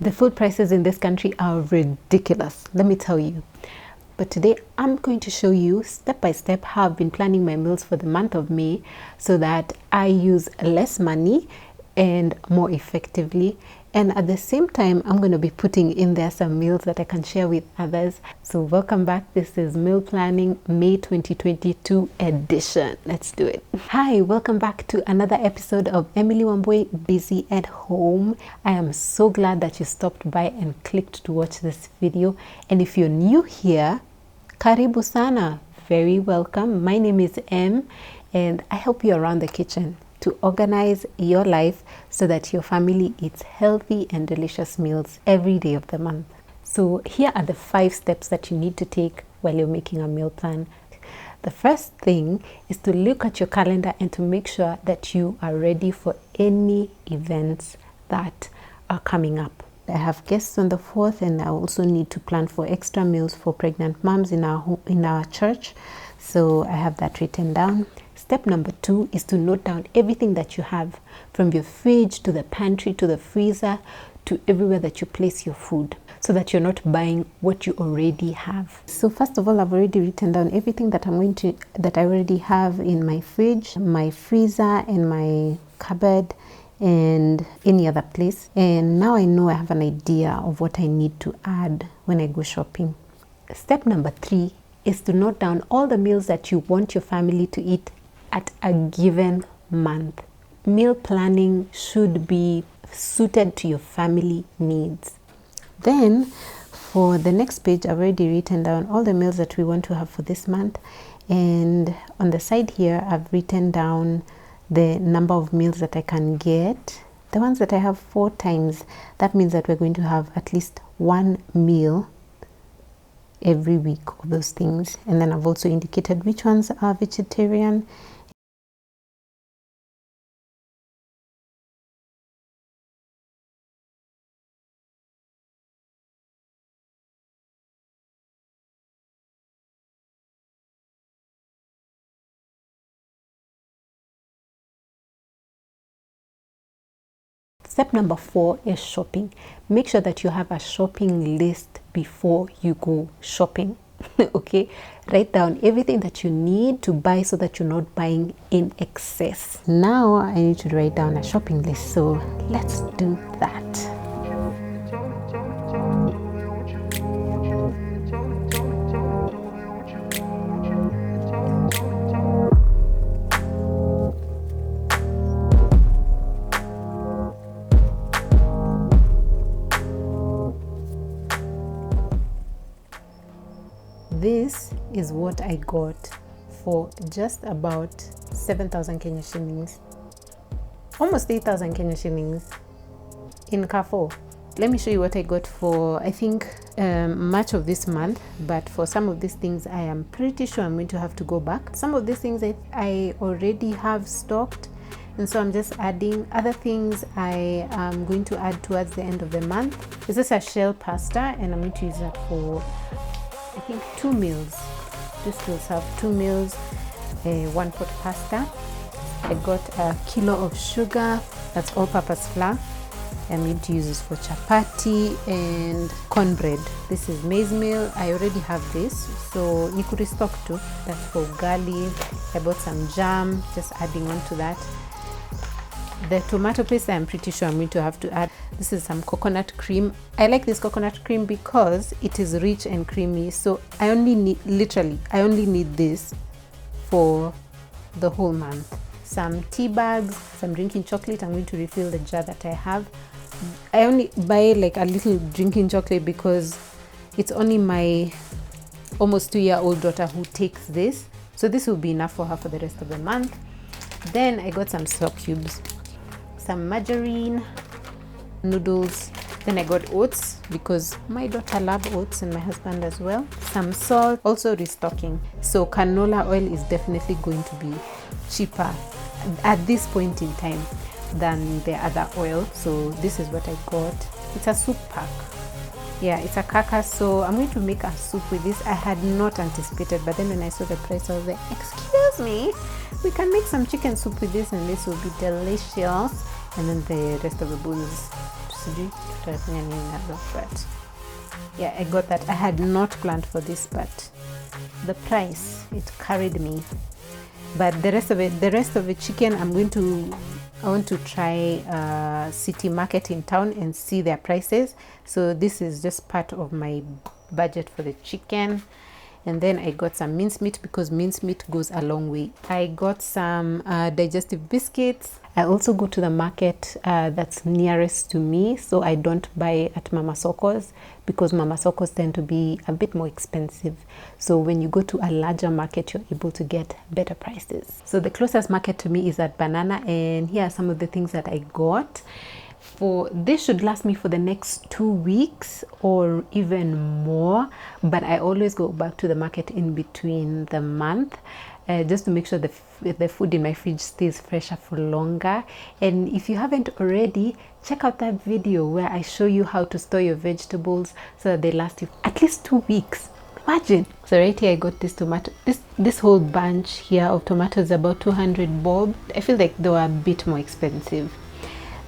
The food prices in this country are ridiculous, let me tell you. But today I'm going to show you step by step how I've been planning my meals for the month of May so that I use less money and more effectively. And at the same time, I'm going to be putting in there some meals that I can share with others. So welcome back. This is Meal Planning May 2022 edition. Let's do it. Hi, welcome back to another episode of Emily Wambui Busy at Home. I am so glad that you stopped by and clicked to watch this video. And if you're new here, karibu sana. Very welcome. My name is Em and I help you around the kitchen to organize your life so that your family eats healthy and delicious meals every day of the month. So here are the 5 steps that you need to take while you're making a meal plan. The first thing is to look at your calendar and to make sure that you are ready for any events that are coming up. I have guests on the 4th and I also need to plan for extra meals for pregnant moms in our church. So I have that written down. Step number 2 is to note down everything that you have, from your fridge to the pantry to the freezer to everywhere that you place your food, so that you're not buying what you already have. So first of all, I've already written down everything that I already have in my fridge, my freezer, and my cupboard, and any other place. And now I know I have an idea of what I need to add when I go shopping. Step number 3 is to note down all the meals that you want your family to eat at a given month. Meal planning should be suited to your family needs. Then for the next page, I've already written down all the meals that we want to have for this month. And on the side here, I've written down the number of meals that I can get. The ones that I have 4 times, that means that we're going to have at least 1 meal every week of those things. And then I've also indicated which ones are vegetarian. Step number 4 is shopping. Make sure that you have a shopping list before you go shopping. Okay, write down everything that you need to buy so that you're not buying in excess. Now I need to write down a shopping list, so let's do that. This is what I got for just about 7,000 Kenya shillings, almost 8,000 Kenya shillings in Carrefour. Let me show you what I got for, I think, March of this month. But for some of these things, I am pretty sure I'm going to have to go back. Some of these things I already have stocked, and so I'm just adding. Other things I am going to add towards the end of the month. This is a shell pasta, and I'm going to use that for, I think, 2 meals. This will serve 2 meals, 1 pot pasta. I got a kilo of sugar, that's all-purpose flour. I'm going to use this for chapati and cornbread. This is maize meal. I already have this, so you could restock too. That's for ugali. I bought some jam, just adding on to that. The tomato paste, I'm pretty sure I'm going to have to add. This is some coconut cream. I like this coconut cream because it is rich and creamy. So I only need this for the whole month. Some tea bags, some drinking chocolate. I'm going to refill the jar that I have. I only buy like a little drinking chocolate because it's only my almost 2-year-old daughter who takes this. So this will be enough for her for the rest of the month. Then I got some soap cubes, some margarine, noodles. Then I got oats because my daughter loves oats and my husband as well. Some salt, also restocking. So canola oil is definitely going to be cheaper at this point in time than the other oil. So this is what I got. It's a soup pack. Yeah, it's a carcass. So I'm going to make a soup with this. I had not anticipated, but then when I saw the price, I was like, excuse me, we can make some chicken soup with this and this will be delicious. And then the rest of the bowls sijui tutafanya nini nazo, but yeah, I got that. I had not planned for this, but the price, it carried me. But the rest of the chicken, I want to try City Market in town and see their prices. So this is just part of my budget for the chicken. And then I got some mincemeat because mincemeat goes a long way. I got some digestive biscuits. I also go to the market that's nearest to me, so I don't buy at Mama Soko's because Mama Soko's tend to be a bit more expensive. So when you go to a larger market, you're able to get better prices. So the closest market to me is at Banana, and here are some of the things that I got. This should last me for the next 2 weeks or even more, but I always go back to the market in between the month just to make sure the food in my fridge stays fresher for longer. And if you haven't already, check out that video where I show you how to store your vegetables so that they last you at least 2 weeks. Imagine. So right here I got this tomato, this whole bunch here of tomatoes, about 200 bob. I feel like they were a bit more expensive.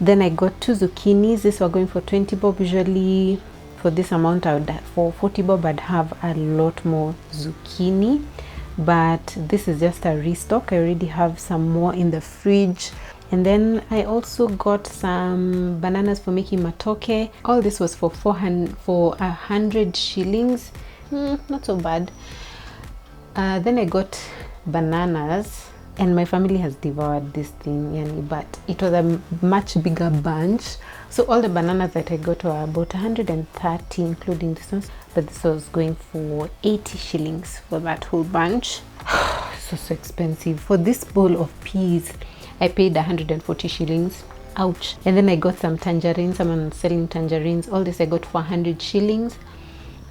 Then I got 2 zucchinis. These were going for 20 bob. Usually for this amount, for 40 bob I'd have a lot more zucchini, but this is just a restock. I already have some more in the fridge. And then I also got some bananas for making matoke. All this was for 100 shillings. Not so bad. Then I got bananas, and my family has devoured this thing, yani, but it was a much bigger bunch. So all the bananas that I got were about 130, including this one, but this was going for 80 shillings for that whole bunch. So expensive. For this bowl of peas, I paid 140 shillings. Ouch. And then I got some tangerines. Someone selling tangerines. All this I got for 100 shillings.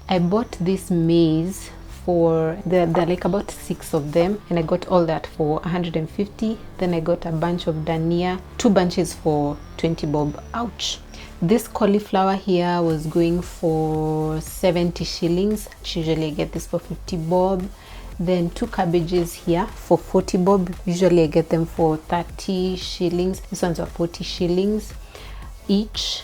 I bought this maize for they're like about 6 of them, and I got all that for 150. Then I got a bunch of dania, 2 bunches for 20 bob. Ouch. This cauliflower here was going for 70 shillings. Usually I get this for 50 bob. Then 2 cabbages here for 40 bob. Usually I get them for 30 shillings. This one's are 40 shillings each.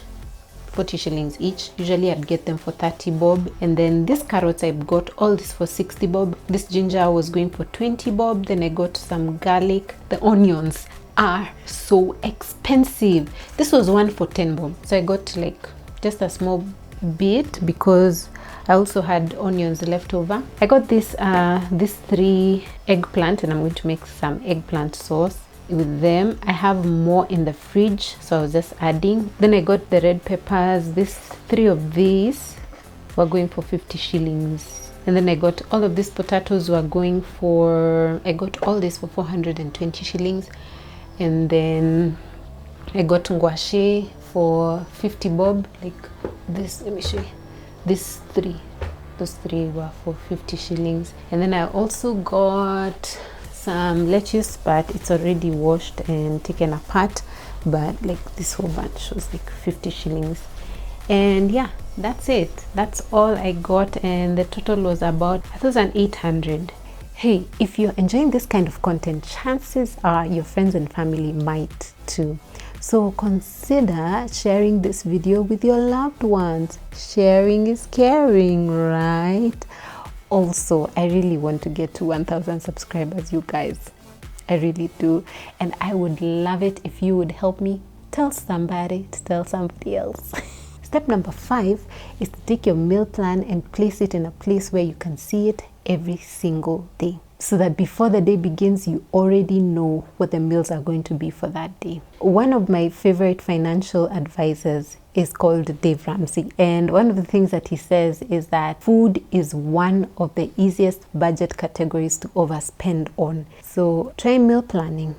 40 shillings each. Usually I'd get them for 30 bob. And then these carrots, I got all this for 60 bob. This ginger was going for 20 bob. Then I got some garlic. The onions are so expensive. This was one for 10 bob, so I got like just a small bit because I also had onions left over. I got this 3 eggplant, and I'm going to make some eggplant sauce with them. I have more in the fridge, so I was just adding. Then I got the red peppers. These 3 of these were going for 50 shillings. And then I got all of these potatoes were going for, I got all this for 420 shillings. And then I got ngwashe for 50 bob, like this. Let me show you. These 3, those 3 were for 50 shillings. And then I also got some lettuce, but it's already washed and taken apart, but like this whole bunch was like 50 shillings. And yeah, that's it. That's all I got, and the total was about 1,800. Hey, if you're enjoying this kind of content, chances are your friends and family might too. So consider sharing this video with your loved ones. Sharing is caring, right? Also, I really want to get to 1,000 subscribers, you guys. I really do. And I would love it if you would help me tell somebody to tell somebody else. Step number 5 is to take your meal plan and place it in a place where you can see it every single day, so that before the day begins, you already know what the meals are going to be for that day. One of my favorite financial advisors is called Dave Ramsey, and one of the things that he says is that food is one of the easiest budget categories to overspend on. So try meal planning.